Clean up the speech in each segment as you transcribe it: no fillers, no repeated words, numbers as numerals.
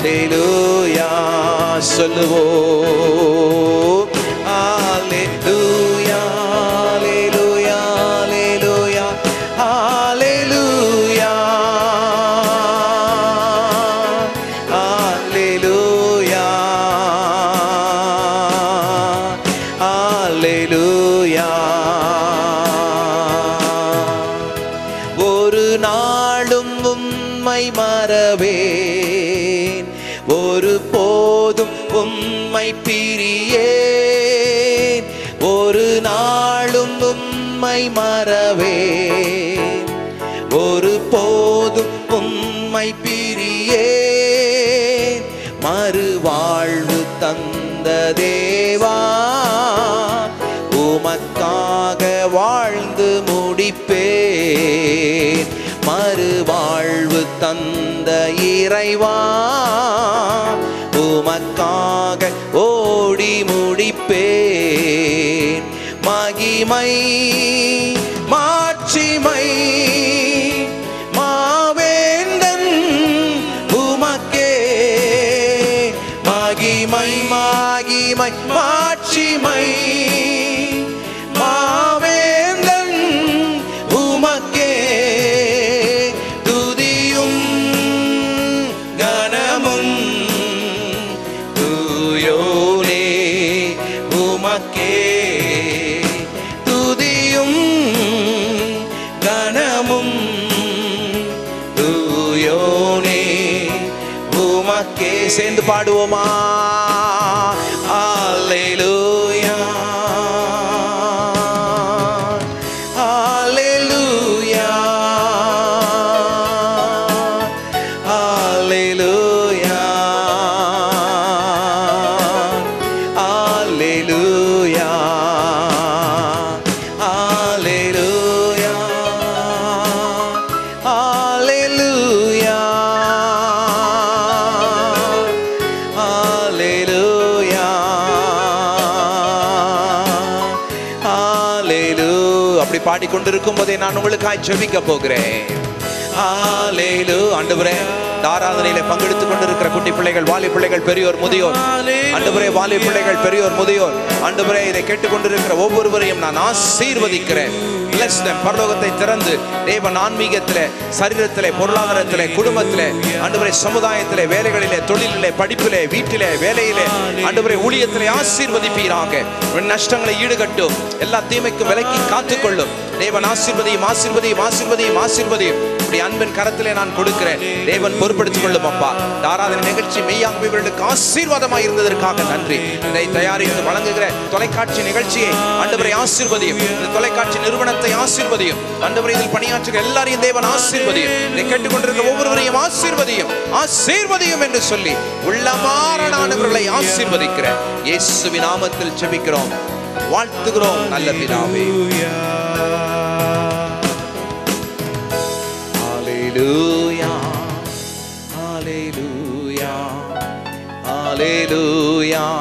அல்லேலூயா சொல்லுவோம். அல்லேலூயா அல்லேலூயா அல்லேலூயா அல்லேலூயா அல்லேலூயா அல்லேலூயா. ஒரு நாளும் உம்மை மறவேன், ஒரு போதும் உம்மை பிரியேன். ஒரு நாளும் உம்மை மறவேன், ஒரு போதும் உம்மை பிரியேன். மறுவாழ்வு தந்த தேவா, உமக்காக வாழ்ந்து முடிப்பேன். மறுவாழ்வு தந்த இறைவா, உமக்காக ஓடி முடிப்பேன். மகிமை மாட்சிமை மாவேந்தன் உமக்கே. மகிமை மகிமை மாட்சிமை மாவேந்தன் உமக்கே. துதியும் கனமும் தூயோனே உமக்கே. துதியும் கனமும் தூயோனே உமக்கே. சேர்ந்து பாடுவோமா? அல்லேலூயா அல்லேலூயா அல்லேலூயா அல்லேலூயா அல்லேலூயா அல்லேலூயா அல்லேலூயா அல்லேலூயா. அப்படி பாடிக்கொண்டிருக்கும் போதே நான் உங்களுக்காய் ஜெபிக்க போகிறேன். அல்லேலூயா. ஆண்டவரே, ஆராதனையிலே பங்கெடுத்துக் கொண்டிருக்கிற குட்டி பிள்ளைகள், வாலி பிள்ளைகள், பெரியோர், முதியோர், ஆண்டவரே, வாலி பிள்ளைகள், பெரியோர், முதியோர், ஆண்டவரே, இதை கேட்டுக்கொண்டிருக்கிற ஒவ்வொருவரையும் நான் ஆசீர்வதிக்கிறேன். Bless them. பரலோகத்தை திறந்து தேவன் ஆன்மீகத்திலே, சரீரத்திலே, பொருளாதாரத்திலே, குடும்பத்திலே, ஆண்டவரே, சமுதாயத்திலே, வேலைகளிலே, தொழிலிலே, படிப்பிலே, வீட்டிலே, வேலையிலே, ஆண்டவரே, ஊழியத்திலே ஆசீர்வதிப்பீராக. நஷ்டங்களை ஈடுகட்டும், எல்லா தீமைக்கும் விலக்கி காத்துக்கொள்ளும். தேவன் ஆசீர்வதியும் ஆசீர்வதியும் ஆசீர்வதியும் ஆசீர்வதியும். இப்படி அன்பின் கரத்திலே நான் கொடுக்கிறேன். தேவன் பொறுப்படுத்திக் கொள்ளும் அப்பா. ஆராதனை நிகழ்ச்சி மெய்யாகவே இவர்களுக்கு ஆசீர்வாதமாக இருந்ததற்காக நன்றி. இதை தயாரித்து வழங்குகிற தொலைக்காட்சி நிகழ்ச்சியை ஆண்டவரை ஆசீர்வதியும். இந்த தொலைக்காட்சி நிறுவனத்தை ஆசீர்வதியும். ஆண்டவரை, இதில் பணியாற்றுகிற எல்லாரையும் தேவன் ஆசீர்வதியும். இதை கேட்டுக்கொண்டிருக்கிற ஒவ்வொருவரையும் ஆசீர்வதியும் ஆசீர்வதியும் என்று சொல்லி உள்ளமாற நான் இவர்களை ஆசீர்வதிக்கிறேன். இயேசுவின் நாமத்தில் ஜெபிக்கிறோம், வாழ்த்துகிறோம் நல்ல பிதாவே. Hallelujah, hallelujah, hallelujah,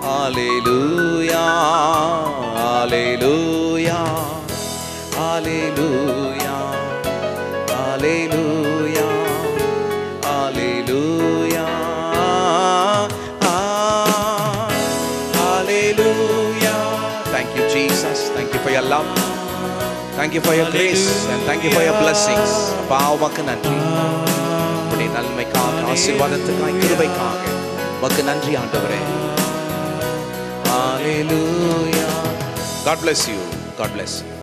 hallelujah, hallelujah, hallelujah, hallelujah, hallelujah, hallelujah. Thank you, Jesus. Thank you for your love. Thank you for your grace and thank you for your blessings. அப்பா, உமக்கு நன்றி. உம்முடைய நன்மைக்காக, ஆசீர்வாதத்துக்காக, கிருபைக்காக உமக்கு நன்றி ஆண்டவரே. Hallelujah. God bless you. God bless you.